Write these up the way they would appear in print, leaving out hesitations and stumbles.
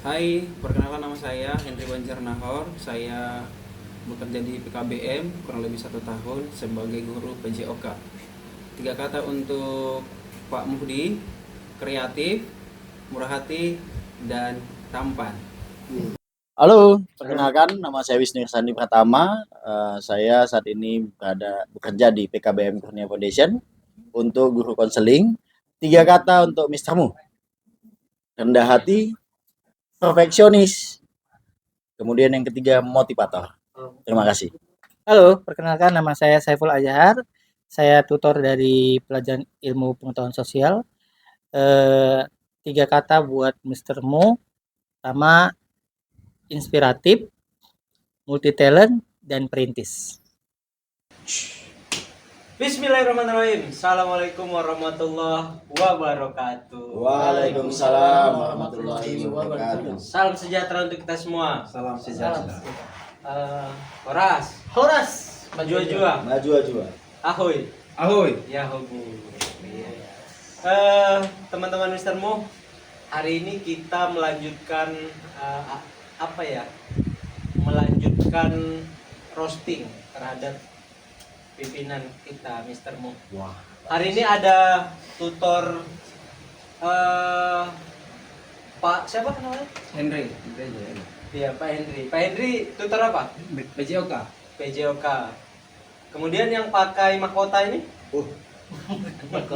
Hai, perkenalkan nama saya Henry Banjar Nahor. Saya bekerja di PKBM kurang lebih 1 tahun sebagai guru PJOK. 3 kata untuk Pak Muhdi: kreatif, murah hati, dan tampan. Halo, perkenalkan nama saya Wisnu Irsandi Pratama. Saya saat ini bekerja di PKBM Kurnia Foundation untuk guru konseling. 3 kata untuk Mister Mu: rendah hati, perfeksionis, kemudian yang ketiga motivator. Terima kasih. Halo, perkenalkan nama saya Saiful Azhar. Saya tutor dari pelajaran ilmu pengetahuan sosial. 3 kata buat Mr. Mo: pertama, inspiratif, multi talent, dan perintis. Bismillahirrahmanirrahim. Assalamualaikum warahmatullahi wabarakatuh. Waalaikumsalam warahmatullahi wabarakatuh. Salam sejahtera untuk kita semua. Salam sejahtera. Horas. Maju-jua. Ahoy. Ahoy. Ya hobi. Teman-teman Mister Mo, hari ini kita melanjutkan melanjutkan roasting terhadap pimpinan kita Mister Mo. Wah. Hari ini ada tutor Pak siapa namanya? Henry. Iya, Pak Henry. Pak Henry tutor apa? PJOK. PJOK. Kemudian yang pakai mahkota ini?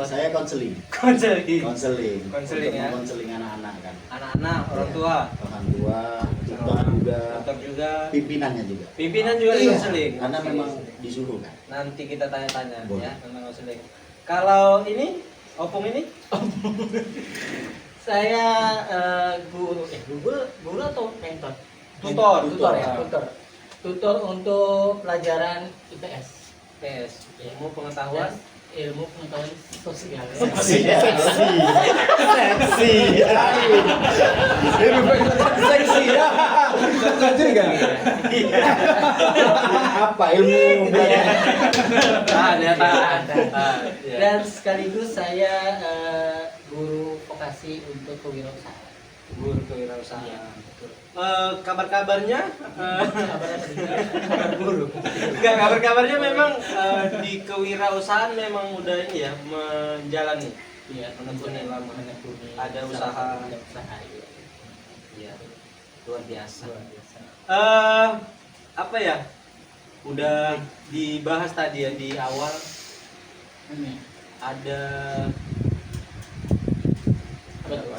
Saya konseling. Konseling. Konseling Konseling, ya. Konseling anak-anak kan. Anak-anak, orang Iya. tua, Orang tua, tutor juga, tutor juga, pimpinannya juga. pimpinan juga di Iya, konseling. karena Oke. memang disuruh kan. Nanti kita tanya-tanya Boleh. ya tentang konseling. Kalau ini, opung ini? Saya guru atau mentor? Tutor ya. Tutor untuk pelajaran IPS. PS, ilmu pengetahuan. Ilmu pengetahuan sosial. Seksi. Apa ilmu belajar? Ada. Dan sekaligus saya guru vokasi untuk kewirausahaan. Guru kewirausahaan. Iya, betul. Kabar-kabarnya Kabar guru. enggak, kabar-kabarnya memang di kewirausahaan memang udah ini ya menjalani. Iya, Menekuni lama. menekuni. Ada usaha. Ada usaha, iya. Iya. Luar biasa. Luar biasa. Apa ya? Udah dibahas tadi ya di awal ada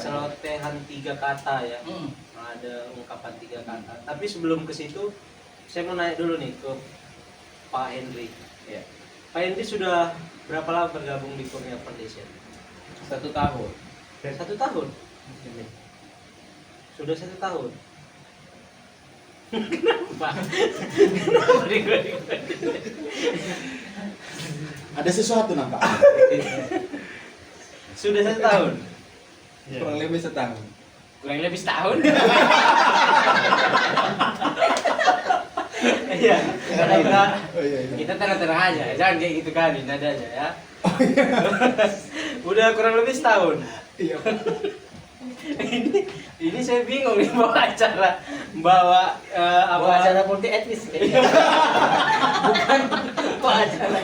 celotehan 3 kata ya. Ada ungkapan 3 kata. Tapi sebelum ke situ, saya mau nanya dulu nih ke Pak Henry. Ya. Pak Henry sudah berapa lama bergabung di Kurnia Foundation? 1 tahun. 1 tahun. Sudah 1 tahun. Kenapa? Ada sesuatu nampak. Sudah 1 tahun. Kurang lebih setahun. Kurang lebih setahun. Iya, karena kita terang-terang aja, jangan kayak gitu kan, nadanya ya. Udah kurang lebih setahun. Iya. ini saya bingung nih bawa acara, acara multi etnis kayaknya. Bukan bawa acara.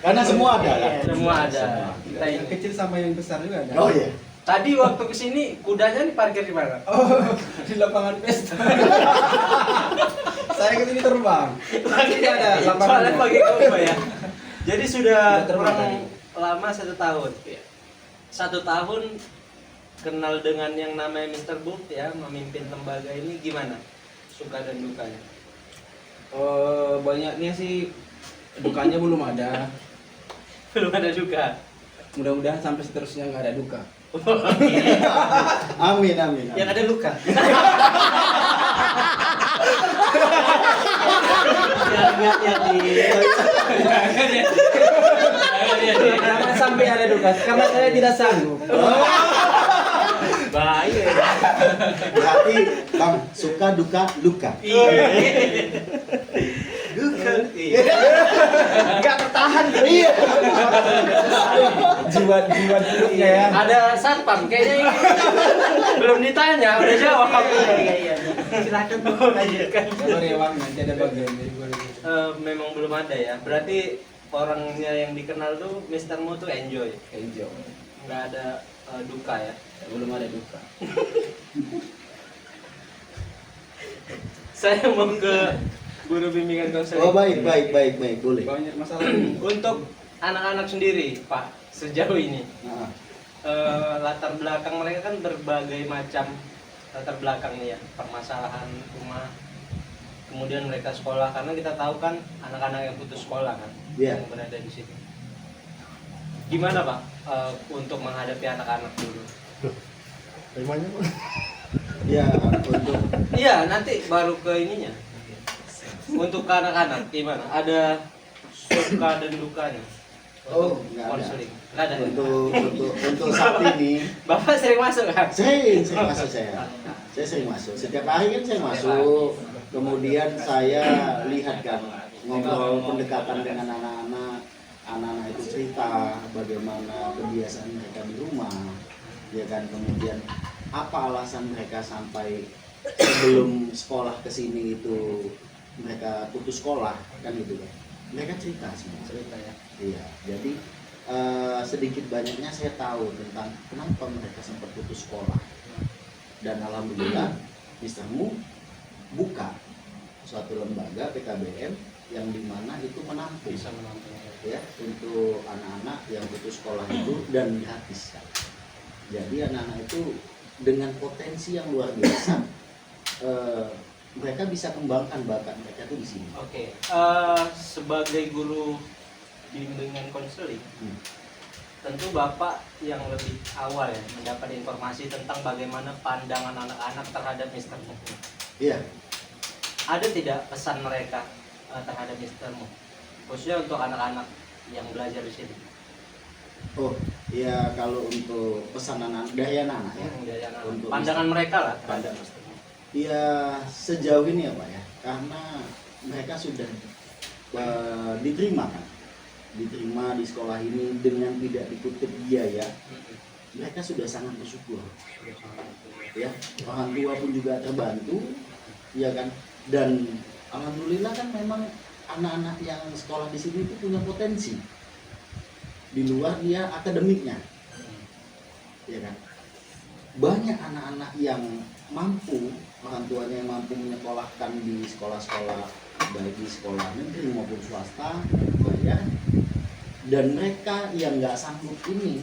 Karena semua ada kan. Semua ada. Kita Yang ini. kecil sama yang besar juga ada. Oh iya. Tadi waktu kesini kudanya diparkir di mana? Oh, di lapangan pesta. Saya kesini terbang. Lagi ada lapangan. soalnya pakai kombo ya. Jadi sudah Sudah terbang kurang lama 1 tahun. 1 tahun kenal dengan yang namanya Mr. Book ya, memimpin lembaga ini gimana? Suka dan dukanya. Banyaknya sih dukanya belum ada. Belum ada duka. Mudah-mudahan sampai seterusnya nggak ada duka. Amin. Yang ada luka. Jangan sampai ada duka, karena saya tidak sanggup. Bahaya. Berarti Bang suka duka luka. Iya. Duka Iya. Nggak bertahan. Iya. Jiwa buruknya ya. Ada satpam kayaknya ini. Belum ditanya, udah jawab. Iya. Silakan Bu, lanjutkan. Sabar ya Bang, nanti ada bagian dari gua. Memang belum ada ya. Berarti orangnya yang dikenal tuh Mister Mu tuh enjoy. Enjoy. Nggak ada duka ya. Belum ada duka. Saya mau ke guru bimbingan konseling. Oh baik, boleh. Banyak masalah. Untuk anak-anak sendiri, Pak, sejauh ini Nah, latar belakang mereka kan berbagai macam latar belakang nih ya, permasalahan rumah, kemudian mereka sekolah, karena kita tahu kan anak-anak yang putus sekolah kan, Iya. yang berada di situ. Gimana Pak untuk menghadapi anak-anak dulu? ya untuk Iya, nanti baru ke ininya. Untuk ke anak-anak gimana? Ada suka dan dukanya? Oh, nggak ada. Konseling. Nggak ada. untuk saat ini Bapak sering masuk kan? sering masuk saya sering masuk setiap hari kan saya masuk, kemudian saya lihat kan ngobrol pendekatan dengan anak-anak itu cerita bagaimana kebiasaan mereka di rumah, ya kan, kemudian apa alasan mereka sampai sebelum sekolah ke sini itu mereka putus sekolah kan gitu kan, mereka cerita semua. Cerita ya. Iya, jadi sedikit banyaknya saya tahu tentang kenapa mereka sempat putus sekolah. Dan alhamdulillah Mister Mu buka suatu lembaga PKBM yang dimana itu menampung Bisa menampung. ya untuk anak-anak yang putus sekolah itu dan gratis. Jadi anak-anak itu dengan potensi yang luar biasa, mereka bisa kembangkan bakat mereka tuh di sini. Oke. Sebagai guru bimbingan konseling, tentu Bapak yang lebih awal ya mendapat informasi tentang bagaimana pandangan anak-anak terhadap Mister Mu. Iya. Ada tidak pesan mereka terhadap Mister Mu, khususnya untuk anak-anak yang belajar di sini? Oh, ya kalau untuk pesan dari anak-anak ya. Dari anak-anak. Untuk Pandangan mereka lah terhadap Mister Mu. Ya sejauh ini ya Pak ya, karena mereka sudah diterima di sekolah ini dengan tidak dikutip biaya, mereka sudah sangat bersyukur. Ya, orang tua pun juga terbantu, ya kan. Dan alhamdulillah kan memang anak-anak yang sekolah di sini itu punya potensi di luar dia akademiknya, ya kan. Banyak anak-anak yang mampu, orang tuanya yang mampu menyekolahkan di sekolah-sekolah, baik di sekolah negeri maupun swasta, bayar. Dan mereka yang nggak sanggup ini,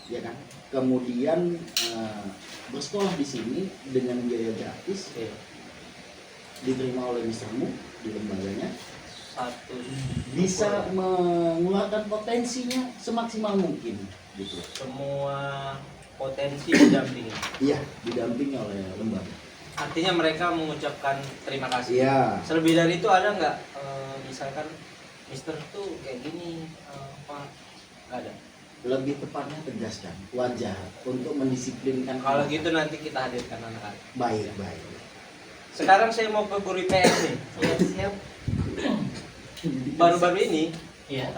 ya kan, kemudian bersekolah di sini dengan biaya gratis, diterima oleh Mister Mu di lembaganya, bisa mengeluarkan potensinya semaksimal mungkin, gitu. Semua potensi didampingi. Iya, didampingi oleh lembaga. Artinya mereka mengucapkan terima kasih. Iya. Selebih dari itu ada nggak misalkan Mister tuh kayak gini, Pak? Nggak ada. Lebih tepatnya tegaskan, wajar untuk mendisiplinkan. Kalau gitu nanti kita hadirkan anak-anak. Baik. Sekarang saya mau ke guru IPS nih. Siap. Baru-baru ini Iya.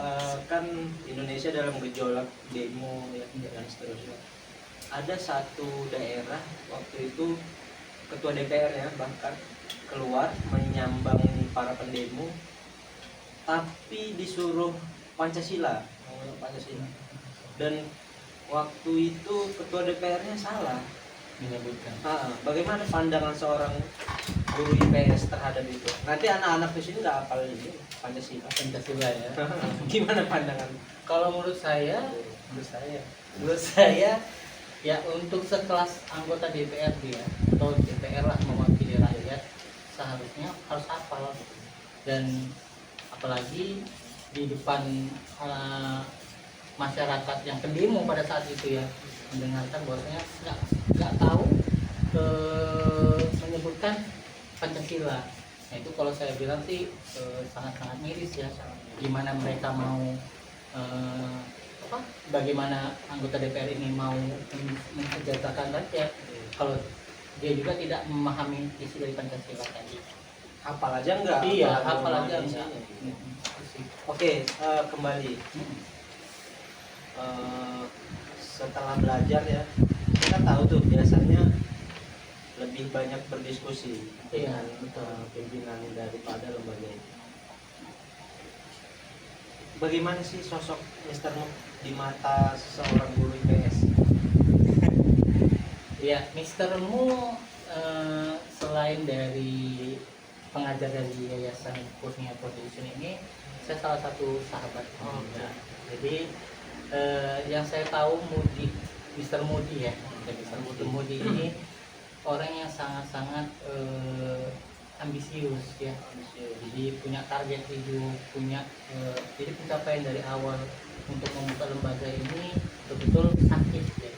kan Indonesia dalam gejolak demo ya, dan seterusnya. Ada satu daerah waktu itu ketua DPR ya bahkan keluar menyambang para pendemo, tapi disuruh Pancasila. Dan waktu itu ketua DPR-nya salah Menyebutkan. bagaimana pandangan seorang guru IPS terhadap itu? Nanti anak-anak di sini nggak hafal ini Pancasila. Pancasila ya. Gimana pandangan? Kalau menurut saya ya untuk sekelas anggota DPR dia atau DPR lah mewakili rakyat seharusnya harus hafal, dan apalagi di depan masyarakat yang pendemo pada saat itu ya, mendengarkan bahwasanya nggak tahu menyebutkan Pancasila. Nah itu kalau saya bilang sih sangat-sangat miris ya, gimana mereka mau bagaimana anggota DPR ini mau mensejahterakan rakyat kalau dia juga tidak memahami isi dari Pancasila tadi. hafal aja enggak? Iya, Apalagi hafal aja memahami enggak. isinya. Oke, kembali. Setelah belajar ya, kita tahu tuh biasanya lebih banyak berdiskusi Iya, dengan betul. pimpinan daripada lembaga itu. Bagaimana sih sosok Mr. Nuk di mata seorang guru IPS? Ya, Mister Mu selain dari pengajar dari Yayasan Kurnia Foundation ini, saya salah satu sahabat. Oh, juga. Jadi yang saya tahu Mister Mudi ya, Mister Mudi ini orang yang sangat-sangat ambisius ya. Jadi punya target hidup, punya jadi pencapaian dari awal untuk membuka lembaga ini betul-betul sakit ya.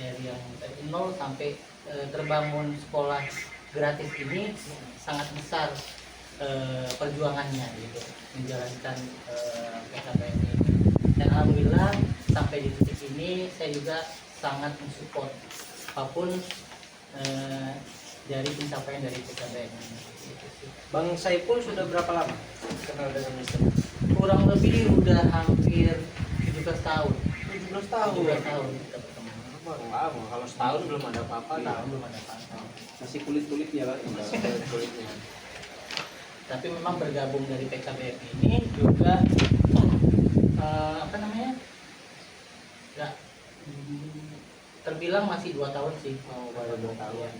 Dari yang dari nol sampai terbangun sekolah gratis ini sangat besar perjuangannya gitu menjalankan PKBM ini. Dan alhamdulillah sampai di titik ini saya juga sangat mensupport apapun dari pencapaian dari PKBM ini. Gitu sih. Bang Saiful sudah berapa lama kenal dengan Mr. Nuk? Kurang lebih udah hampir 17 tahun. 17 tahun. 17 tahun kita berteman. Lama, kalau setahun belum ada apa-apa, Tahun belum ada apa-apa. Masih kulit-kulitnya lah. kulitnya. Tapi memang bergabung dari PKBM ini juga apa namanya ya terbilang masih 2 tahun sih. Oh, baru 2 tahun.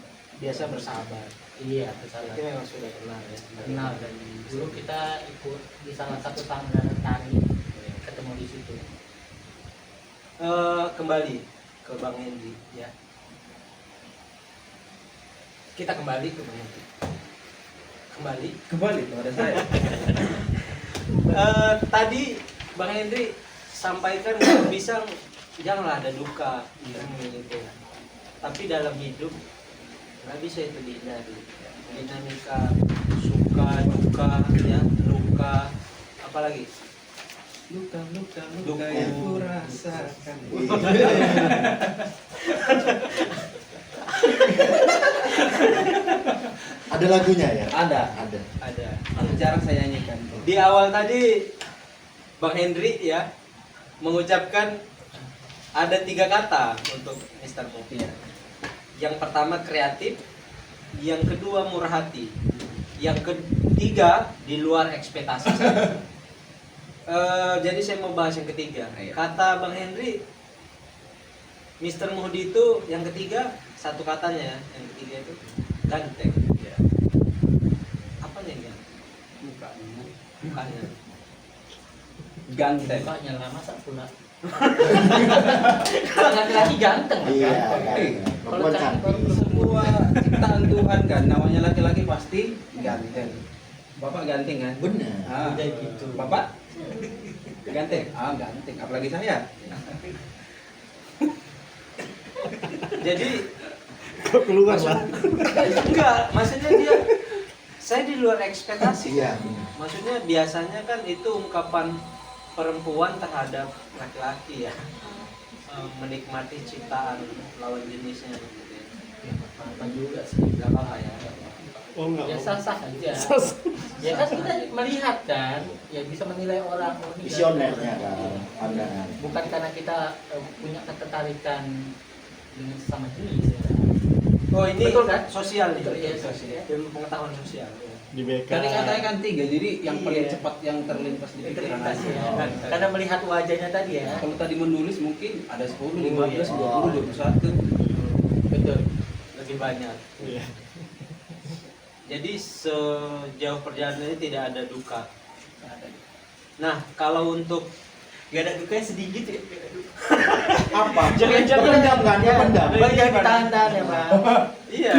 Biasa bersahabat. Iya, bersalah. Itu memang sudah kenal ya. Kenal dari dulu kita ikut di salah satu sanggar tari, ketemu di situ. Kembali ke Bang Hendy ya. Kita kembali ke Bang Hendy. Kembali kepada saya. Tadi Bang Henry sampaikan kalau bisa janganlah ada duka gitu ya. Tapi dalam hidup nggak bisa itu dihindari. Dinamika suka duka ya, luka apalagi Luka Duka. yang ku rasakan. Ada lagunya ya? Ada. Ada. ada. Jarang saya nyanyikan. Di awal tadi Bang Henry ya mengucapkan ada 3 kata untuk Mr. Nuk. Iya. Yang pertama kreatif, yang kedua murah hati, yang ketiga di luar ekspektasi saya. Jadi saya mau bahas yang ketiga. Ayo. Kata Bang Henry, Mr. Muhdi itu yang ketiga satu katanya ya, yang ketiga itu ganteng. Iya. Apa nih ya? Mukanya. Mukanya. Ganteng. Mukanya lah masa pula. Kalau laki-laki ganteng lah, Iya, ganteng. kan. Kalau Perempuan cantik, cantik. Semua ciptaan Tuhan kan, namanya laki-laki pasti ganteng. Bapak ganteng kan? Bener. Ah, udah gitu. Bapak ganteng. Ah, ganteng. Apalagi saya. Jadi Kok keluar lah? enggak, maksudnya dia saya di luar ekspektasi. Iya. Maksudnya biasanya kan itu ungkapan perempuan terhadap laki-laki ya, menikmati ciptaan lawan jenisnya gitu ya. Apa juga sih? Gak apa-apa ya. Oh Ya sah-sah aja. Ya kan kita melihat kan, ya bisa menilai orang oh, ini Visionernya ganteng. kan, pandangan. Bukan karena kita punya ketertarikan dengan sesama jenis ya. Oh ini Betul kan? sosial nih, Betul, iya, sosial. sosial. Ilmu pengetahuan sosial. Ya. Di BK. Tadi katanya kan 3, jadi yang paling Iya. cepat yang terlintas di pikiran Integritas aja. ya. Oh. Karena melihat wajahnya tadi ya. Kalau tadi menulis mungkin ada 10, Oh, 15, iya. 20, 21. Betul. Lebih banyak. Iya. Jadi sejauh perjalanan ini tidak ada duka. Nah kalau untuk Gak ada dukanya sedikit ya. Apa? Jangan-jangan- Pendam kan? Ya pendam. Bang jangan ditahan-tahan ya bang. iya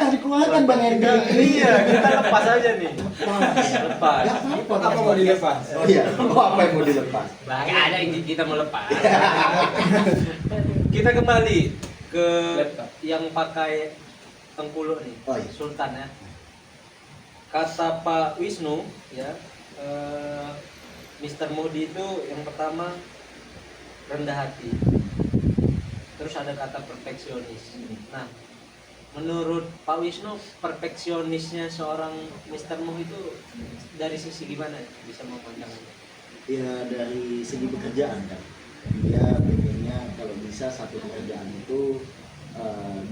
Dikeluarkan Bang Hendri. Iya kita lepas aja nih. Lepas. Ya, apa? Apa mau dilepas? Oh iya. Oh, apa yang mau dilepas? Bang Nggak ada yang kita melepas. Kita kembali ke Laptop. yang pakai tengkuluk nih, Oh, iya. Sultan ya. Kata Pak Wisnu ya, Mr. Modi itu yang pertama rendah hati. Terus ada kata perfeksionis. Nah, menurut Pak Wisnu perfeksionisnya seorang Mister Muh itu dari sisi gimana bisa memandangnya? Ya dari segi pekerjaan kan, dia pengennya kalau bisa satu pekerjaan itu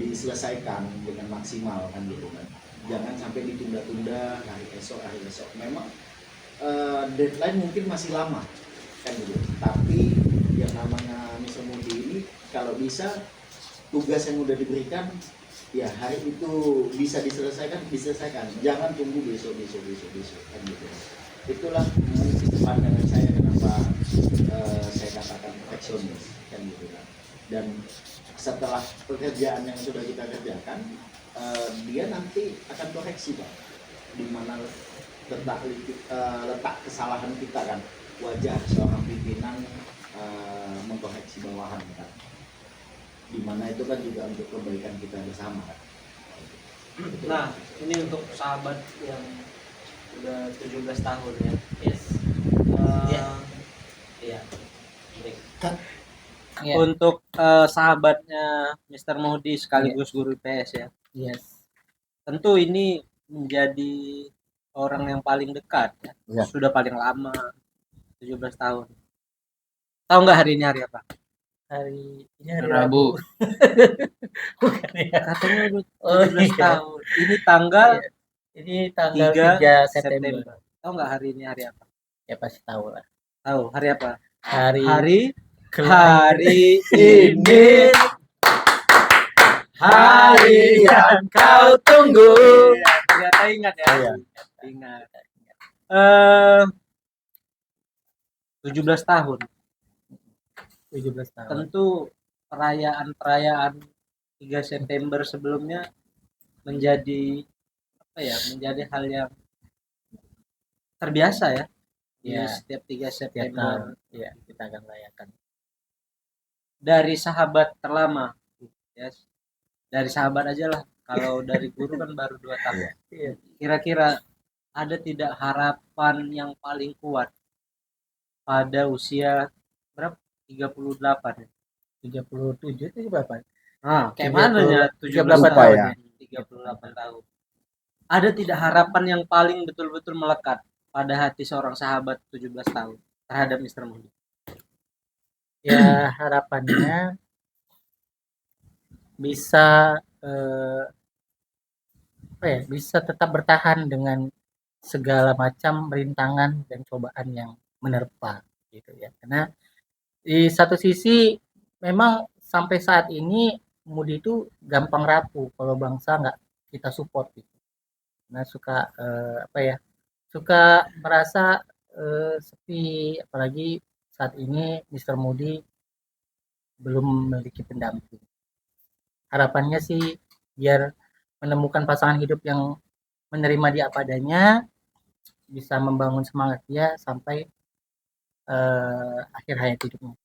diselesaikan dengan maksimal kan gitu kan, jangan sampai ditunda-tunda hari esok. Memang deadline mungkin masih lama kan gitu, tapi yang namanya Mr. Mudi ini kalau bisa tugas yang udah diberikan ya hari itu bisa diselesaikan, jangan tunggu besok kan gitu. Itulah mungkin pandangan saya kenapa saya katakan perfeksionis kan gitu kan. Dan setelah pekerjaan yang sudah kita kerjakan, dia nanti akan koreksi Pak, di mana letak kesalahan kita kan, wajar seorang pimpinan mengkoreksi bawahan kan, di mana itu kan juga untuk kebaikan kita bersama kan. Nah, ini untuk sahabat yang udah 17 tahun ya. Yes. Iya. Iya. Baik. Iya. Untuk sahabatnya Mr. Mohdi sekaligus guru IPS ya. Yes. Tentu ini menjadi orang yang paling dekat ya. Ya. Sudah paling lama 17 tahun. Tahu nggak hari ini hari apa? Hari ini hari Rabu. Bukan ya. Katanya udah Oh, 17 iya. tahun. Ini tanggal Iya. Ini tanggal 3 3 September. September. Tahu nggak hari ini hari apa? Ya pasti tahu lah. Tahu hari apa? Hari Hari kelahiran. ini hari yang kau tunggu. Ternyata ingat ya. Iya. Ingat. 17 tahun. 17 tahun. Tentu perayaan 3 September sebelumnya menjadi apa ya? Menjadi hal yang terbiasa ya. Di Ya, setiap 3 setiap September. tahun. Ya, kita akan rayakan. Dari sahabat terlama. Yes. Dari sahabat aja lah. Kalau dari guru kan baru 2 tahun. Iya. Kira-kira ada tidak harapan yang paling kuat pada usia berapa? 38 ya? 37 itu berapa? Nah, kayak 30, mana ya 38 Lupa tahun ya. ya. 38 tahun. Ada tidak harapan yang paling betul-betul melekat pada hati seorang sahabat 17 tahun terhadap Mr. Mundi? Ya, harapannya bisa bisa tetap bertahan dengan segala macam rintangan dan cobaan yang menerpa gitu ya. Karena di satu sisi memang sampai saat ini Mudi itu gampang rapuh kalau bangsa nggak kita support gitu. Nah suka suka merasa sepi, apalagi saat ini Mr. Mudi belum memiliki pendamping. Harapannya sih biar menemukan pasangan hidup yang menerima dia apa adanya, bisa membangun semangat dia sampai akhir hayat hidupnya.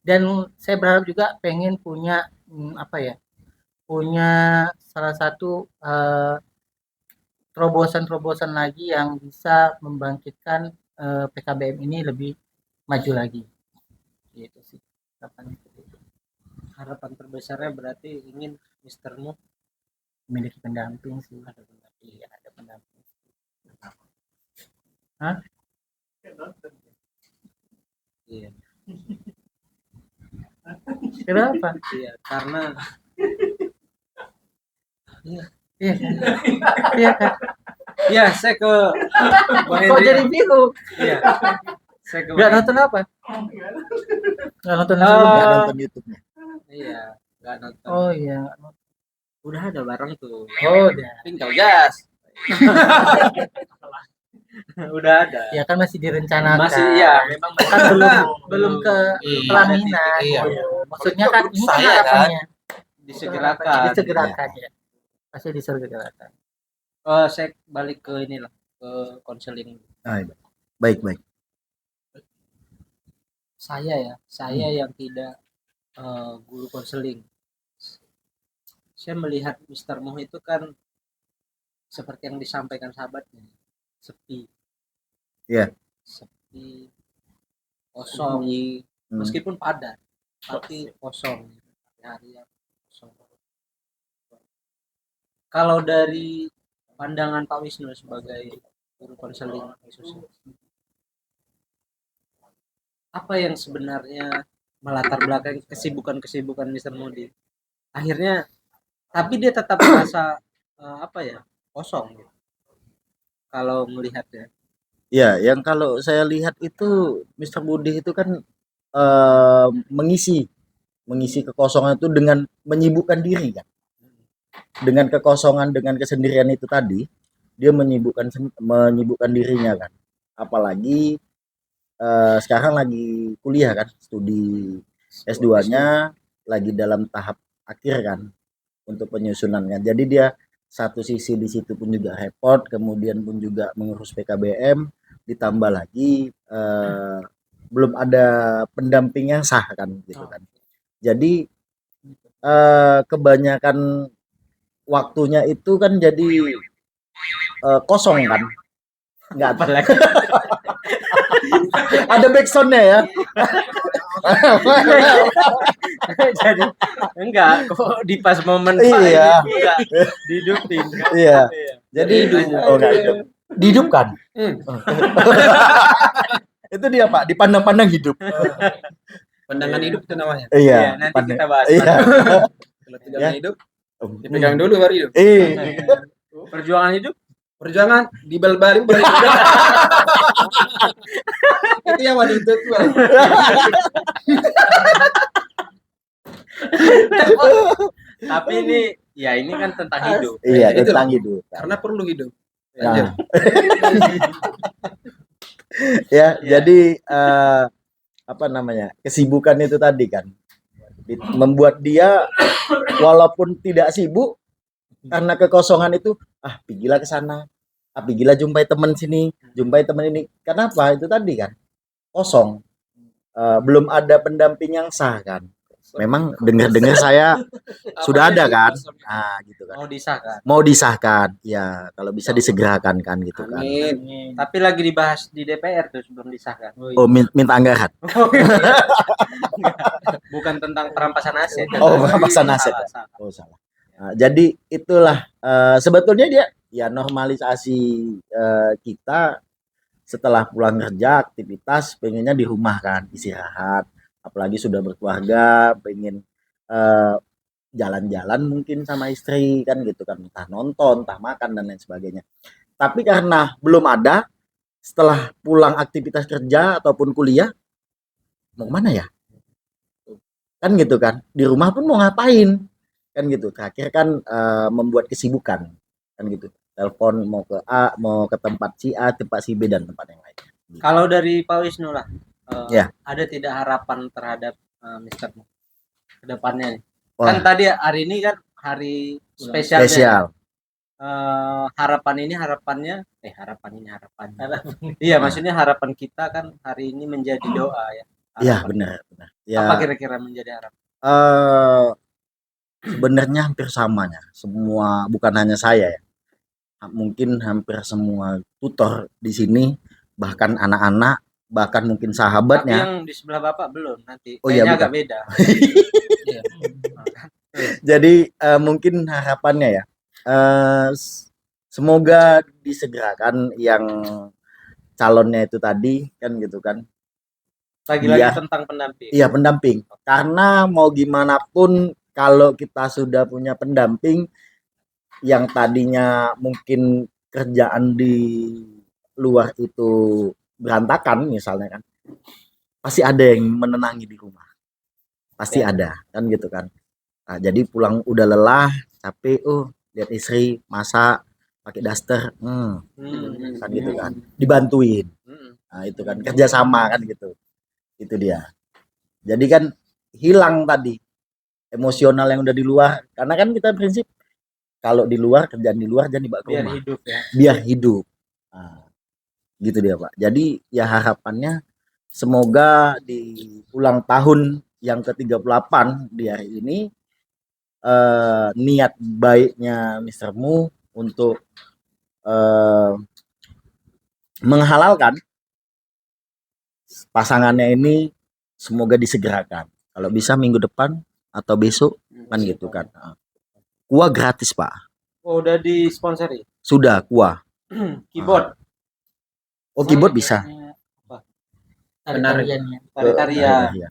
Dan saya berharap juga pengen punya punya salah satu terobosan-terobosan lagi yang bisa membangkitkan PKBM ini lebih maju lagi. Gitu sih harapannya. Harapan terbesarnya berarti ingin Mr. Mu Memiliki pendamping sih. ada pendamping. Iya, ada pendamping. Iya. Kenapa? Iya, karena Iya. Iya kan? ya saya ke Bang Kok Hendri. jadi bingung? Iya. Saya ke Nggak Bang nonton apa? Nggak nonton Eh, sebelumnya? Nggak nonton YouTube-nya. Iya, nggak nonton. Oh iya. Udah ada bareng tuh. Oh udah. Tinggal gas. Udah ada. Ya kan masih direncanakan. Masih iya, memang Kan belum ke Iya. pelaminan. Iya. Maksudnya kan ini kan Saya, harapannya. disegerakan. Disegerakan ya. Pasti disegerakan. Saya balik ke inilah ke konseling. Ah, iya. Baik. Saya yang tidak guru konseling. Saya melihat Mr. Moh itu kan seperti yang disampaikan sahabatnya, sepi. Iya. Sepi, kosong, meskipun padat, tapi kosong. Hari yang kosong. Kalau dari pandangan Pak Wisnu sebagai guru konseling khususnya, apa yang sebenarnya melatar belakang kesibukan Mister Mudi? Akhirnya, tapi dia tetap merasa apa ya, kosong gitu, kalau melihatnya. Ya, yang kalau saya lihat itu Mister Budi itu kan mengisi kekosongan itu dengan menyibukkan diri kan. Dengan kekosongan, dengan kesendirian itu tadi, dia menyibukkan dirinya kan. Apalagi sekarang lagi kuliah kan, studi S2-nya lagi dalam tahap akhir kan untuk penyusunannya. Jadi dia satu sisi di situ pun juga repot, kemudian pun juga mengurus PKBM, ditambah lagi belum ada pendamping yang sah kan gitu kan. Jadi kebanyakan waktunya itu kan jadi kosong kan, nggak Apa lagi? ada backsoundnya ya. Jadi enggak kok di pas momen Pak Iya. ini enggak dihidupin. Iya. Jadi nggak hidup, dihidupkan. Itu dia Pak, dipandang-pandang hidup. Pandangan hidup itu namanya. Iya. Nanti kita bahas. Iya. Kalau tidak Ya. hidup, dipegang dulu baru hidup. Perjuangan hidup Perjuangan di bal-balin baru hidup. Itu yang wanita itu. tapi ini ya ini kan tentang hidup. Iya, Itu tentang hidup. Karena perlu hidup. Nah. Ya, jadi apa namanya? Kesibukan itu tadi kan membuat dia walaupun tidak sibuk karena kekosongan itu pergilah ke sana. Pergilah jumpai teman sini, jumpai teman ini. Kenapa? Itu tadi kan kosong. Belum ada pendamping yang sah kan. Memang dengar-dengar saya sudah ada kan. Nah, gitu kan. Mau disahkan. Mau disahkan. Ya, kalau bisa disegerakan kan gitu kan. Amin. Tapi lagi dibahas di DPR tuh sebelum disahkan. Oh, minta anggaran. Bukan tentang perampasan aset. Oh, perampasan aset. Salah. Oh, salah. Nah, jadi itulah sebetulnya dia ya normalisasi kita setelah pulang kerja aktivitas pengennya di rumah kan, istirahat, apalagi sudah berkeluarga, pengen jalan-jalan mungkin sama istri kan gitu kan, entah nonton, entah makan dan lain sebagainya. Tapi karena belum ada, setelah pulang aktivitas kerja ataupun kuliah mau kemana ya kan gitu kan, di rumah pun mau ngapain kan gitu. Terakhir kan membuat kesibukan kan gitu, telepon mau ke A, mau ke tempat si A, tempat si B dan tempat yang lain. Kalau dari Pak Wisnu lah, Ya. ada tidak harapan terhadap Mister ke depannya nih? Wah. Kan tadi hari ini kan hari spesialnya. Spesial. Harapannya. Iya, maksudnya harapan kita kan hari ini menjadi doa ya. Iya, Harapan. benar. Ya. Apa kira-kira menjadi harapan? Sebenarnya hampir samanya. Semua, bukan hanya saya ya. Mungkin hampir semua tutor di sini, bahkan anak-anak, bahkan mungkin Tapi sahabatnya. yang di sebelah Bapak belum nanti. Oh, iya, Kayaknya bukan. agak beda. Iya. Jadi mungkin harapannya ya, semoga disegerakan yang calonnya itu tadi kan gitu kan. Lagi-lagi Iya. tentang pendamping. Iya, pendamping. Karena mau gimana pun kalau kita sudah punya pendamping yang tadinya mungkin kerjaan di luar itu berantakan misalnya kan, pasti ada yang menenangi di rumah. Pasti ada kan gitu kan. Nah, jadi pulang udah lelah, capek, lihat istri masak pakai daster, kan gitu kan. Dibantuin. Nah, itu kan kerjasama kan gitu. Itu dia. Jadi kan hilang tadi emosional yang udah di luar, karena kan kita prinsip kalau di luar, kerjaan di luar jangan dibawa ke Biar rumah, hidup ya. biar hidup. Nah, gitu dia Pak. Jadi ya harapannya semoga di ulang tahun yang ke-38 di hari ini niat baiknya Mr. Mu untuk menghalalkan pasangannya ini semoga disegerakan. Kalau bisa minggu depan atau besok kan gitu kan. Kuah gratis Pak. Oh, udah disponsori. Sudah kuah. Keyboard. Oh, keyboard bisa. Apa? Tariannya. Tari-tarian. Iya.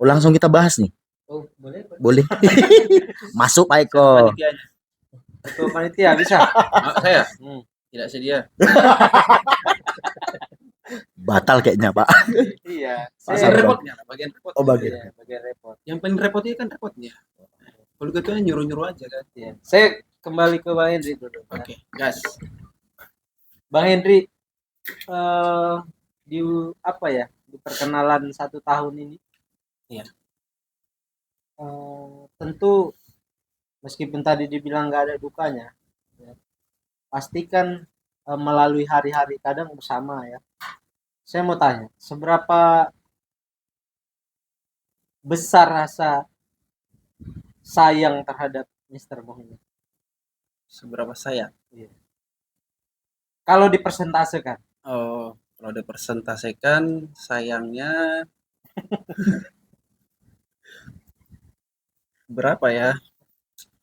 Oh, langsung kita bahas nih. Oh, boleh. Boleh. Masuk Pak Eko. Panitianya. Ketua panitia bisa. Saya Hmm. tidak sedia. Batal kayaknya, Pak. Iya. Pasar Saya repot. Repotnya, bagian repot. Oh, bagian. Iya, bagian repot. Yang paling repotnya kan repotnya. Kalau gitu nyuruh-nyuruh aja kan. Iya. Saya kembali ke Bang Hendri dulu. Oke, gas. Bang Hendri, di apa ya, di perkenalan 1 tahun ini, Iya. tentu meskipun tadi dibilang nggak ada dukanya, ya, pastikan melalui hari-hari kadang bersama ya. Saya mau tanya, seberapa besar rasa sayang terhadap Mr. Mohini? Seberapa sayang? Kalau dipersentasekan, Oh, kalau dipersentasekan sayangnya berapa ya?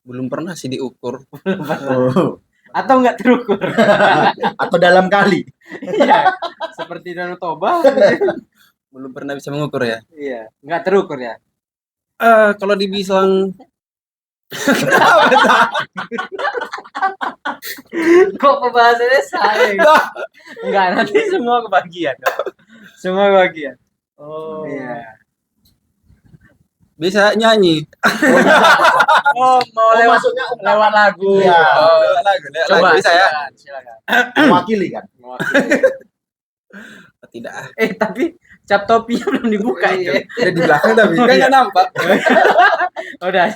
Belum pernah sih diukur. Oh. atau nggak terukur? Atau dalam kali. Iya, seperti Danau Toba. Belum pernah bisa mengukur ya. Iya, nggak terukur ya. Kalau dibilang Kok pembahasannya sayang? Enggak, nanti semua kebagian. Semua kebagian. Oh. Iya. bisa nyanyi. Oh, mau lewat maksudnya lewat lagu. Iya. Lewat lagu Coba bisa ya? silakan. mewakili kan. Tidak. Tapi cap topinya belum dibuka itu. Ada di belakang tapi kan nggak nampak. Udah.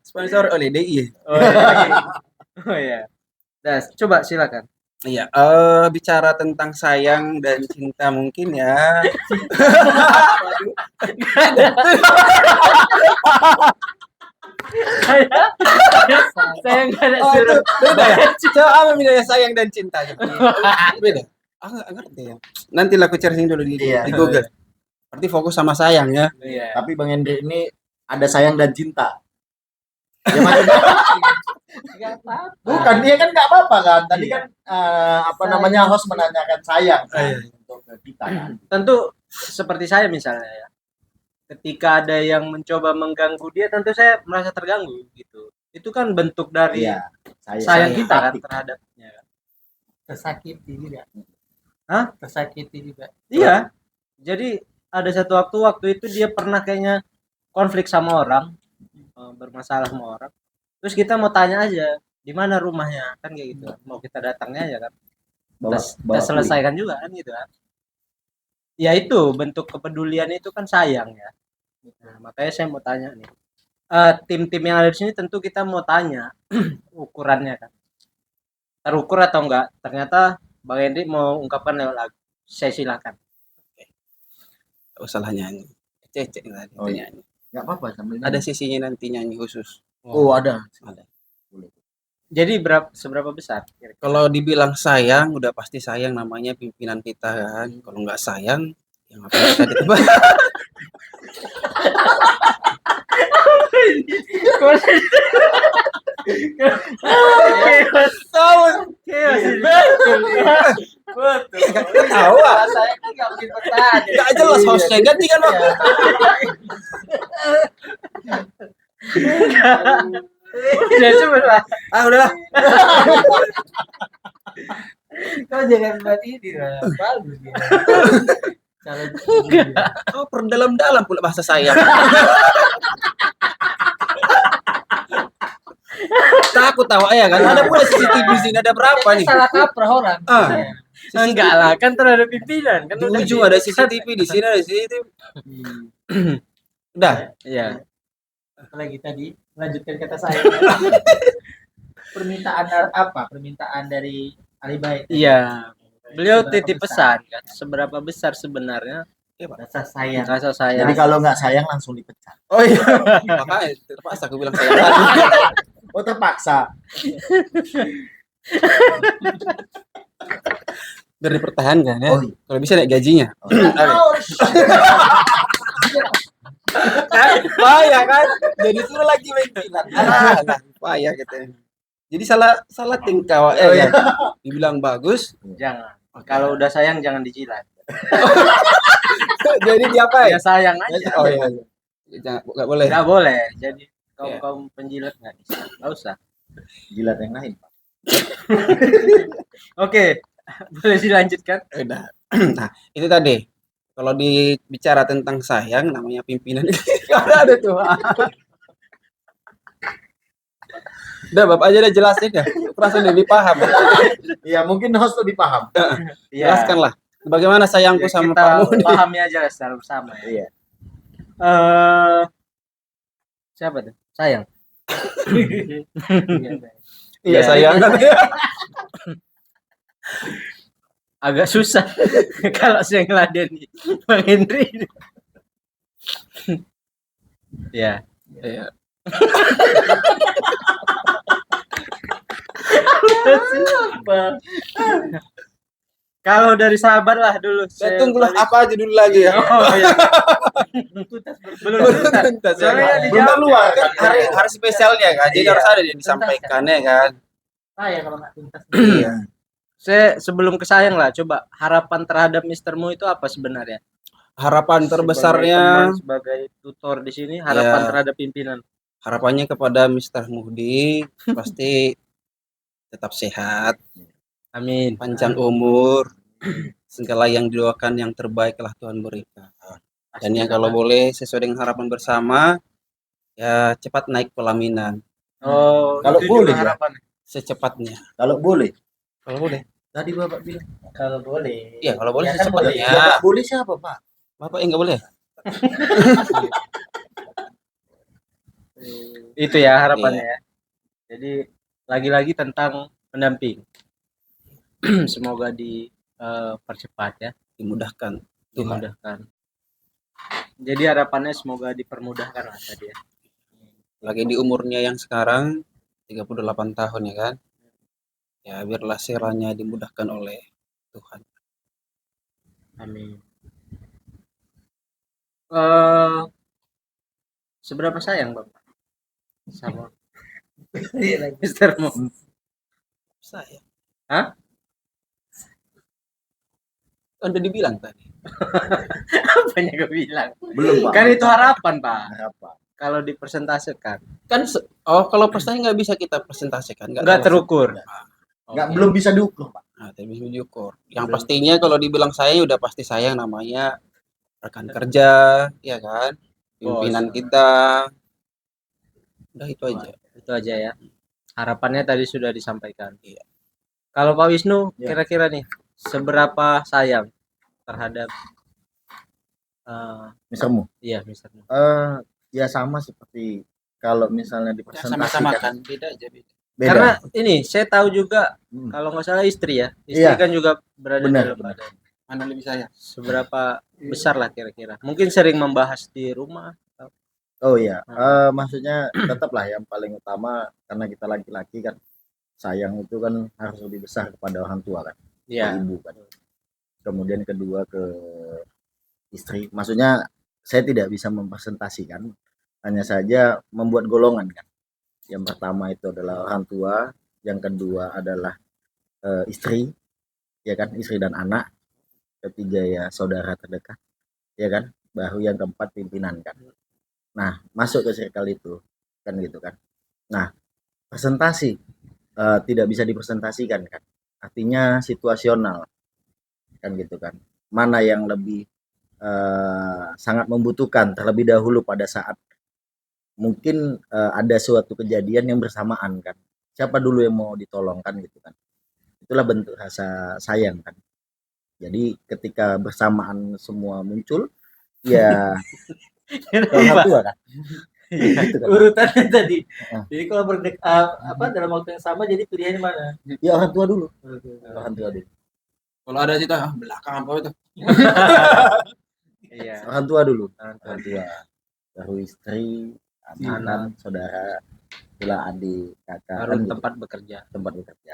Sponsor oleh DI. Oh iya. Oh iya. Das, coba silakan. Iya, bicara tentang sayang dan cinta mungkin ya. Saya enggak ada Oh, suruh. beda ya. Coba apa bedanya sayang dan cinta? Beda. Aku nggak ngerti ya. Nanti lah aku searching dulu di Iya. Google. Berarti fokus sama sayang ya. Iya. Tapi Bang Hendri ini ada sayang dan cinta. Ya maksudnya Enggak apa-apa. bukan dia kan nggak apa-apa kan. Tadi Iya. kan apa namanya host menanyakan sayang kan, Iya. untuk kita kan. Tentu seperti saya misalnya ya. Ketika ada yang mencoba mengganggu dia, tentu saya merasa terganggu gitu. Itu kan bentuk dari Iya. sayang kita kan hati. terhadapnya. Tersakiti juga. Hah? Tersakiti juga. Iya. Jadi ada satu waktu itu dia pernah kayaknya konflik sama orang, bermasalah sama orang. Terus kita mau tanya aja di mana rumahnya kan kayak gitu. Mau kita datangnya aja kan. Kita selesaikan juga kan gitu kan. Ya itu bentuk kepedulian itu kan sayang ya. Nah, makanya saya mau tanya nih. Tim-tim yang ada di sini tentu kita mau tanya ukurannya kan. Terukur atau enggak? Ternyata Bang Hendri mau ungkapkan lewat lagu. Saya silakan. Gak usah lah nyanyi. Cecek tadi Oh, iya. nyanyi. Nggak apa-apa sambil Ada sisinya nanti nyanyi khusus. Oh, ada. Ada. Jadi seberapa besar? kira-kira? Kalau dibilang sayang, udah pasti sayang namanya pimpinan kita kan. Kalau nggak sayang, ya ngapain kita ditebak. Tahu ah. Saya kan enggak mungkin bertanya. Nggak jelas hostnya ganti kan waktu. Ya coba lah. Ah udahlah. Kau jangan buat ini lah. Bagus ya. Cara Oh perdalam-dalam pula bahasa sayang. Takut tawa ya kan. Ada pula CCTV di sini ada berapa nih? salah kaprah orang. Ah. Enggak lah, kan terhadap pimpinan kan Di udah ujung ada CCTV di sini ada CCTV. Udah. Iya. Apalagi tadi lanjutkan kata saya. Permintaan apa? Permintaan dari Alibay. Iya. Beliau Seberapa titip besar? pesan kan, seberapa besar sebenarnya Rasa sayang. rasa sayang. Jadi kalau nggak sayang langsung dipecat. Oh iya. Makanya terpaksa aku bilang sayang lagi. Oh, terpaksa. Biar dipertahankan ya. Oh, iya. Kalau bisa naik gajinya. Oh. Kan payah kan. Jadi suruh lagi main kilat. Payah gitu. Jadi salah tingkah ya. Dibilang bagus, Jangan. Kalau udah sayang jangan dijilat. jadi diapain? Ya sayang aja. Oh iya. Jangan, nggak boleh. Nggak boleh. Jadi Iya. kaum penjilat nggak bisa. Nggak usah. Jilat yang lain, Pak. Oke, boleh dilanjutkan. Udah. Nah, itu tadi. Kalau dibicara tentang sayang, namanya pimpinan. Ada tuh. Udah, Bapak aja deh jelasin ya. Perasaan lebih paham. Iya, mungkin host lebih paham. Iya. Jelaskanlah. Bagaimana sayangku Ya, sama kita Pak Mudi. pahami aja lah secara bersama ya. Iya. Siapa tuh? Sayang. Iya, Ya. sayang. Agak susah kalau saya ngeladeni Bang Henry. Ya. Iya. Kalau dari sahabat lah dulu. Saya tunggulah apa aja dulu lagi ya. Oh iya. Belum tuntas. Tuntas, ya. Soalnya Belum dijawab. keluar kan hari spesialnya kan. Jadi Iya. harus ada yang disampaikan ya kan. Saya kalau nggak tuntas. Iya. Saya sebelum ke sayang lah, coba harapan terhadap Mister Mu itu apa sebenarnya? Harapan Sebagai terbesarnya, teman, sebagai tutor di sini, harapan Ya. terhadap pimpinan. harapannya kepada Mr. Muhdi pasti tetap sehat, Amin. panjang umur, segala yang didoakan yang terbaik lah Tuhan berikan. Dan yang kalau boleh sesuai dengan harapan bersama, ya cepat naik pelaminan Oh, Kalau itu boleh juga ya. harapannya. secepatnya. Kalau boleh. Kalau boleh. Tadi Bapak bilang. Kalau boleh. Iya, kalau boleh Ya kan boleh. secepatnya. Bapak boleh siapa, Pak? Bapak enggak boleh. Itu ya harapannya ya. Jadi lagi-lagi tentang pendamping. Semoga dipercepat ya, Dimudahkan Tuhan. dimudahkan. Jadi harapannya semoga dipermudahkan lah tadi ya. Lagi di umurnya yang sekarang 38 tahun ya kan. Ya biarlah seranya dimudahkan oleh Tuhan. Amin. Seberapa sayang Bapak sama Mister Mo? Saya. Hah? Udah dibilang tadi. Apanya gue bilang? Belum, Pak. Kan itu harapan Pak. Harapan. Kalau dipresentasikan Kan kalau prestasi nggak bisa kita presentasikan, nggak terukur. Nggak, Oke. belum bisa diukur, Pak. Nah, tidak bisa diukur. Yang Belum. pastinya kalau dibilang sayang udah pasti sayang, namanya rekan kerja, ya kan? Pimpinan Bos. kita. Udah itu aja. Itu aja ya. Harapannya tadi sudah disampaikan. Iya. Kalau Pak Wisnu, Ya. kira-kira nih seberapa sayang terhadap Mister Mu. iya Mister Mo? Ya sama seperti kalau misalnya Ya, dipresentasikan. sama-sama kan beda aja beda. Beda. Karena ini saya tahu juga Hmm. kalau nggak salah istri ya, istri Iya. kan juga berada Benar, dalam benar. badan. Mana lebih sayang? Seberapa besar lah kira-kira? Mungkin sering membahas di rumah. Oh iya, Hmm. maksudnya tetaplah yang paling utama karena kita laki-laki kan sayang itu kan harus lebih besar kepada orang tua kan, ke Iya. ibu kan. Kemudian kedua ke istri. Maksudnya saya tidak bisa mempresentasikan, hanya saja membuat golongan kan. Yang pertama itu adalah orang tua, yang kedua adalah istri, ya kan, istri dan anak. Ketiga ya saudara terdekat, ya kan. Baru yang keempat pimpinan kan. Nah, masuk ke circle itu kan gitu kan. Nah, presentasi tidak bisa dipresentasikan kan. Artinya situasional kan gitu kan. Mana yang lebih sangat membutuhkan terlebih dahulu pada saat mungkin ada suatu kejadian yang bersamaan kan. Siapa dulu yang mau ditolong kan gitu kan. Itulah bentuk rasa sayang kan. Jadi ketika bersamaan semua muncul, ya orang tua kan. Gitu kan. Urutannya tadi. Ah. Jadi kalau dalam waktu yang sama jadi pilihannya mana? Ya orang tua dulu. Orang tua dulu. Kalau ada cerita belakang apa itu? Iya. Orang tua dulu. Orang tua. Orang tua. Baru istri, anak, saudara, pula adik, kakak, Baru kan gitu. tempat bekerja. Tempat bekerja.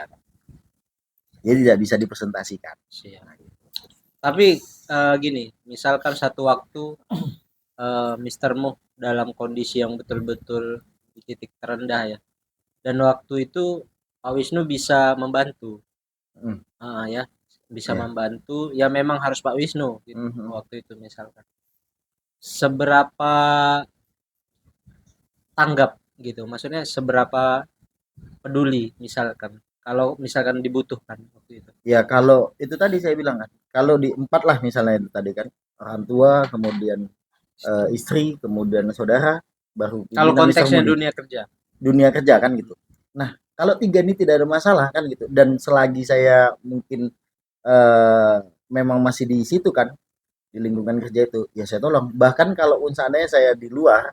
Jadi tidak bisa dipresentasikan. Siap. Tapi gini, misalkan satu waktu Mister Mo dalam kondisi yang betul-betul di titik terendah ya, dan waktu itu Pak Wisnu bisa membantu. Hmm. Ya, bisa Ya. membantu. Ya memang harus Pak Wisnu gitu, Mhm. waktu itu misalkan. Seberapa tanggap gitu, maksudnya seberapa peduli misalkan, kalau misalkan dibutuhkan waktu itu. Ya kalau itu tadi saya bilang kan, kalau di empat lah misalnya itu tadi kan, orang tua, kemudian istri, kemudian saudara, baru Kalau pimpinan Mister konteksnya Mudi. Dunia kerja kan gitu. Nah, kalau tiga ini tidak ada masalah kan gitu. Dan selagi saya mungkin eh, memang masih di situ kan, di lingkungan kerja itu, ya saya tolong. Bahkan kalau seandainya saya di luar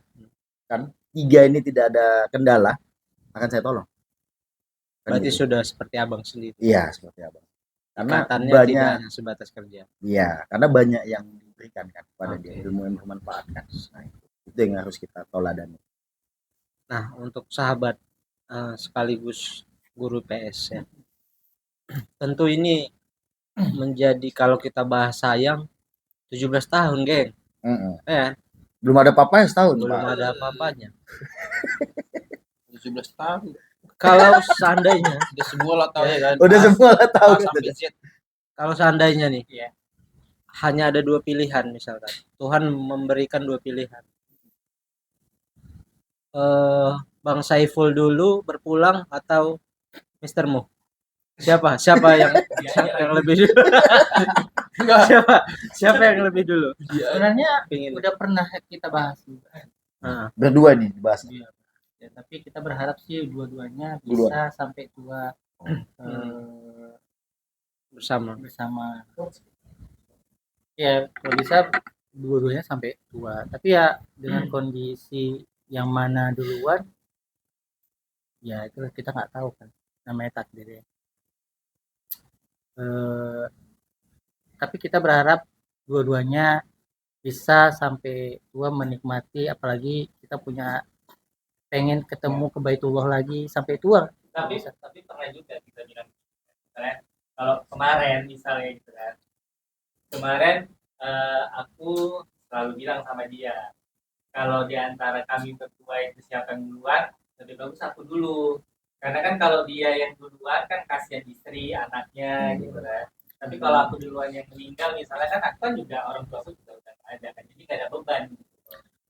kan, tiga ini tidak ada kendala, akan saya tolong. Kan Berarti gitu. sudah seperti abang sendiri, Iya, seperti apa? Karena ikatannya tidak banyak, hanya sebatas kerja. iya, karena banyak yang diberikan kan kepada dia, Oke. ilmu yang bermanfaat kan. Nah, itu yang harus kita toladani. Nah, untuk sahabat sekaligus guru PS ya, tentu ini menjadi, kalau kita bahas sayang, 17 tahun, geng. Mm-mm. Ya, Belum ada apa-apa ya setahun, belum Pak. ada apa-apanya. 17 tahun. Kalau seandainya, Udah semua lah tahu ya kan. Udah semua lah tahu A kan. sampai Z. kalau seandainya nih, Iya. hanya ada dua pilihan misalkan. Tuhan memberikan dua pilihan. Bang Saiful dulu berpulang atau Mister Mu? Siapa? Siapa yang lebih dulu? siapa? Siapa yang lebih dulu? Sebenarnya Pingin. udah pernah kita bahas juga. Nah, Berdua nih dibahas. Iya. Ya, tapi kita berharap sih dua-duanya Dua. bisa sampai tua bersama. bersama. Ya, kalau bisa dua-duanya sampai tua. Tapi ya dengan kondisi yang mana duluan, ya itu kita nggak tahu kan. Namanya takdir ya. Tapi kita berharap dua-duanya bisa sampai tua menikmati, apalagi kita punya pengen ketemu ke Baitullah lagi sampai tua. Tapi pernah juga kita bilang, misalnya kalau kemarin misalnya gitu kan, kemarin aku selalu bilang sama dia, kalau di antara kami berdua itu siapa yang duluan, lebih bagus aku dulu, karena kan kalau dia yang duluan kan kasihan istri anaknya gitu kan. Tapi kalau aku duluan yang meninggal misalnya, kan aku kan juga orang tua aku juga udah ada kan, jadi gak ada beban gitu.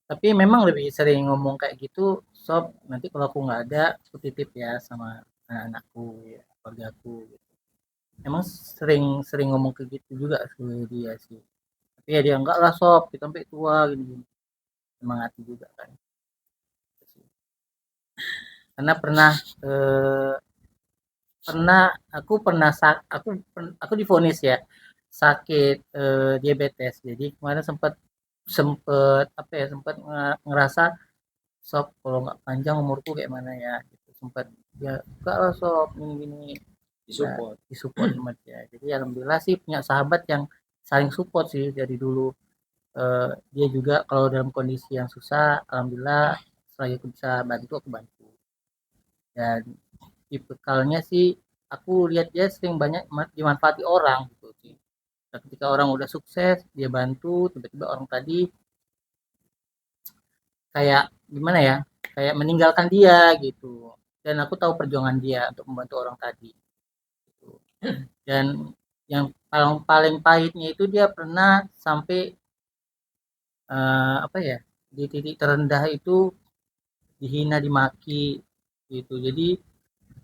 Tapi memang lebih sering ngomong kayak gitu, sob, nanti kalau aku nggak ada aku titip ya sama anak-anakku ya, keluarga aku gitu. Emang sering ngomong kayak gitu juga ke dia sih, tapi ya dia enggak lah sob, kita sampai tua gini, semangati juga kan. Karena pernah aku divonis ya sakit diabetes. Jadi kemarin sempat sempet apa ya, sempat ngerasa, sob kalau nggak panjang umurku kayak mana ya gitu. Sempat ya enggak lah sob, gini Disupport. disupport sama dia. Jadi alhamdulillah sih punya sahabat yang saling support sih dari dulu. Dia juga kalau dalam kondisi yang susah, alhamdulillah selagi aku bisa bantu, aku bantu. Dan tipikalnya sih aku lihat dia sering banyak dimanfaati orang gitu sih. Dan ketika orang udah sukses dia bantu, tiba-tiba orang tadi kayak gimana ya, kayak meninggalkan dia gitu. Dan aku tahu perjuangan dia untuk membantu orang tadi gitu. Dan yang paling paling pahitnya itu dia pernah sampai apa ya, di titik terendah itu dihina, dimaki gitu. Jadi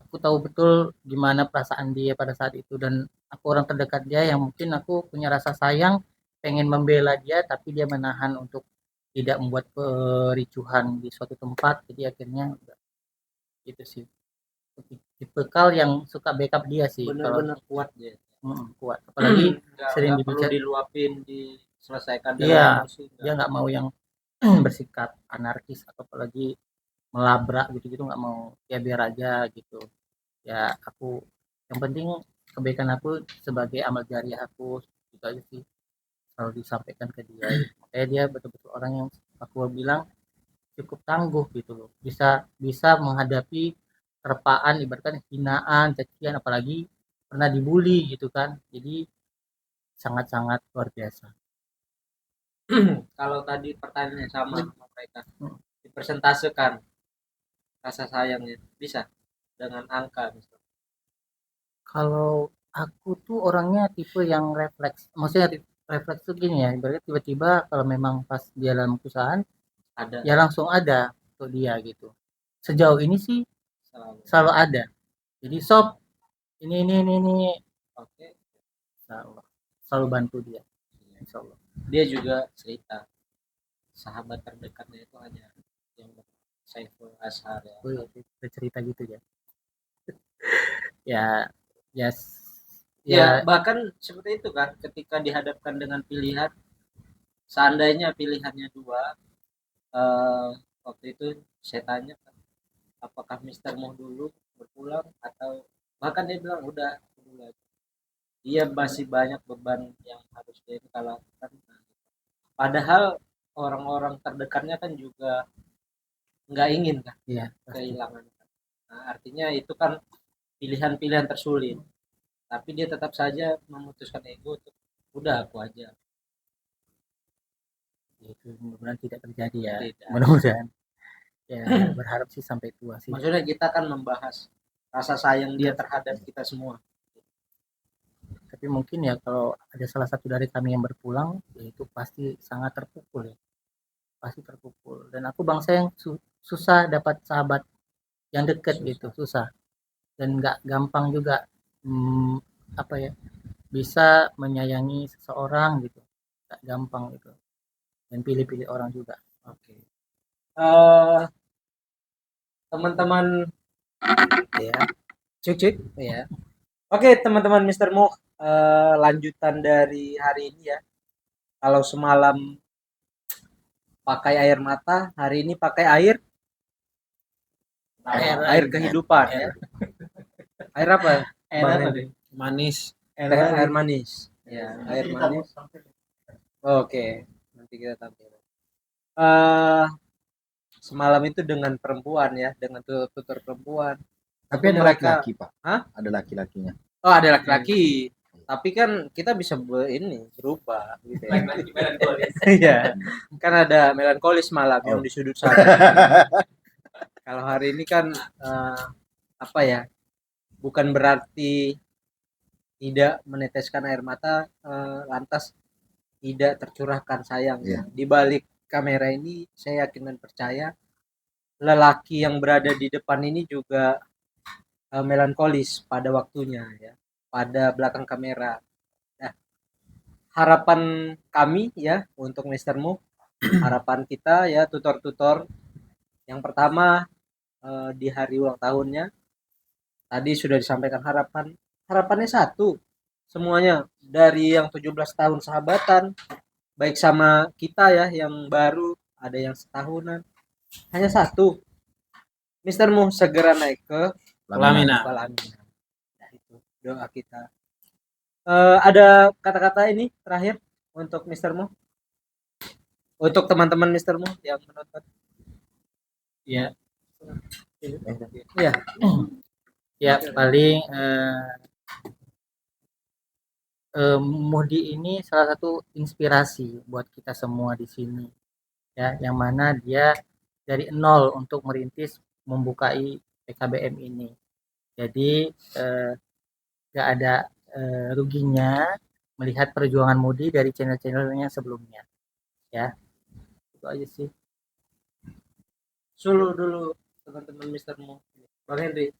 aku tahu betul gimana perasaan dia pada saat itu, dan aku orang terdekat dia yang mungkin aku punya rasa sayang, pengen membela dia, tapi dia menahan untuk tidak membuat kericuhan di suatu tempat. Jadi akhirnya itu sih tipikal yang suka backup dia sih. Benar-benar kuat dia. Kuat, apalagi sering Nggak perlu dibicara. diluapin, diselesaikan Iya, dengan emosi. dia nggak mau yang bersikap anarkis atau apalagi melabrak gitu-gitu, nggak mau. Ya biar aja gitu. Ya aku, yang penting kebaikan aku sebagai amal jariah aku, gitu aja sih, selalu disampaikan ke dia. Makanya dia betul-betul orang yang aku bilang cukup tangguh gitu loh, bisa bisa menghadapi terpaan, ibaratkan hinaan, cacian, apalagi pernah dibully gitu kan. Jadi sangat-sangat luar biasa. Kalau tadi pertanyaannya sama mereka, dipresentasekan rasa sayangnya bisa dengan angka misalnya. Kalau aku tuh orangnya tipe yang refleks. Maksudnya refleks tuh gini ya, ibaratnya tiba-tiba kalau memang pas dia dalam perusahaan, Ada ya langsung ada untuk dia gitu. Sejauh ini sih selalu. selalu ada. Jadi sob, ini, Oke. selalu, selalu bantu dia. Insya Allah. Dia juga cerita sahabat terdekatnya itu hanya yang Saiful Ashar ya. Oh, iya, dia cerita gitu ya. Ya, yes, Ya, ya, bahkan seperti itu kan ketika dihadapkan dengan pilihan, seandainya pilihannya dua, eh, waktu itu saya tanya kan, apakah Mister mau dulu berpulang atau bahkan dia bilang udah dulu aja. Dia masih banyak beban yang harus dia kalau lakukan. Padahal orang-orang terdekatnya kan juga nggak ingin kan iya, pasti. kehilangan. Nah, artinya itu kan pilihan-pilihan tersulit. Tapi dia tetap saja memutuskan ego untuk udah aku aja. Itu mudah-mudahan tidak terjadi ya. Tidak. Mudah-mudahan. Ya, berharap sih sampai tua sih. Maksudnya kita kan membahas rasa sayang dia terhadap kita semua. Tapi mungkin ya kalau ada salah satu dari kami yang berpulang, ya itu pasti sangat terpukul ya. Pasti terpukul. Dan aku bangsa yang susah dapat sahabat yang dekat gitu, susah. Dan nggak gampang juga apa ya, bisa menyayangi seseorang gitu. Nggak gampang gitu. Dan pilih-pilih orang juga. Oke. Eh, teman-teman ya, cuk ya. Oke, teman-teman Mister Mo, lanjutan dari hari ini ya. Kalau semalam pakai air mata, hari ini pakai air kehidupan ya. Air apa? Bang Henry? Manis. Air manis. Ya, air manis. Oke, nanti kita tampil. Semalam itu dengan perempuan ya, dengan tutor perempuan. Tapi Tentu ada mereka, laki-laki, Pak. hah? Ada laki-lakinya. Oh ada laki-laki. Tapi kan kita bisa ini berubah gitu ya. Iya, kan ada melankolis malam yang di sudut sana. Kalau hari ini kan apa ya? Bukan berarti tidak meneteskan air mata, lantas tidak tercurahkan sayang. Iya. Di balik kamera ini saya yakin dan percaya lelaki yang berada di depan ini juga melankolis pada waktunya ya, pada belakang kamera. Nah, harapan kami ya untuk Mister Mo, harapan kita ya tutor-tutor yang pertama di hari ulang tahunnya tadi sudah disampaikan harapannya satu, semuanya dari yang 17 tahun sahabatan baik sama kita ya yang baru ada yang setahunan, hanya satu, Mister Mo segera naik ke Pelaminan. Pelaminan. Nah, itu doa kita. Ada kata-kata ini terakhir untuk Mister Mo, untuk teman-teman Mister Mo yang menonton. Ya, Ya, ya paling Muhdi ini salah satu inspirasi buat kita semua di sini ya, yang mana dia dari nol untuk merintis membukai PKBM ini. Jadi gak ada ruginya melihat perjuangan Muhdi dari channel-channelnya sebelumnya ya. Itu aja sih. sulu dulu teman-teman Mister Mo. Bang Henry,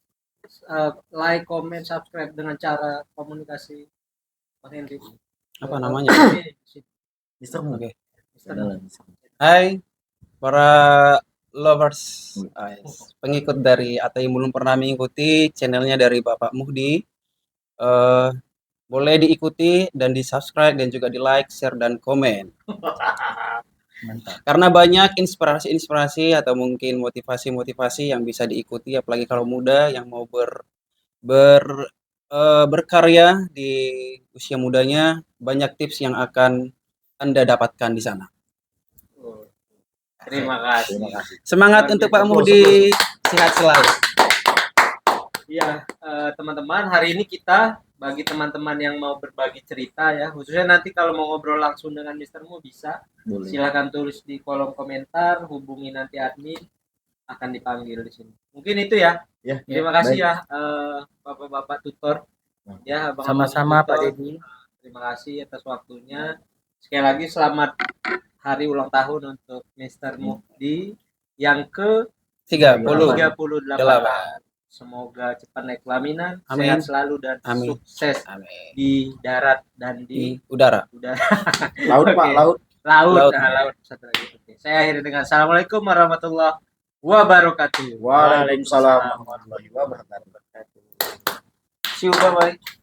like, comment, subscribe dengan cara komunikasi Bang Henry. Apa namanya? Mister Mu. Oke. Mister Mo. Hai para lovers, pengikut dari atau yang belum pernah mengikuti channelnya dari Bapak Muhdi, boleh diikuti dan di subscribe dan juga di like, share dan komen. Mantap. Karena banyak inspirasi-inspirasi atau mungkin motivasi-motivasi yang bisa diikuti, apalagi kalau muda yang mau berkarya di usia mudanya, banyak tips yang akan Anda dapatkan di sana. Terima kasih. Terima kasih. Semangat untuk Pak Muhdi, sehat selalu. Ya, teman-teman, hari ini kita bagi teman-teman yang mau berbagi cerita ya, khususnya nanti kalau mau ngobrol langsung dengan Mister Mo bisa. Boleh. Silakan tulis di kolom komentar, hubungi nanti admin, akan dipanggil di sini. Mungkin itu ya. Ya, Terima kasih baik. ya Bapak-bapak tutor Ya, Bang Sama-sama Ahmad Pak Junto, Deddy. terima kasih atas waktunya. Sekali lagi selamat hari ulang tahun untuk Mr. Muhdi yang ke 38. 38. Semoga cepat naik pelaminan, Amin. sehat selalu dan Amin. sukses Amin. di darat dan Di di udara. udara. Laut Pak, Oke. laut. Laut. Laut. Nah, laut satu lagi. Oke. Saya akhiri dengan assalamualaikum warahmatullahi wabarakatuh. Waalaikumsalam warahmatullahi wabarakatuh. See you, bye bye.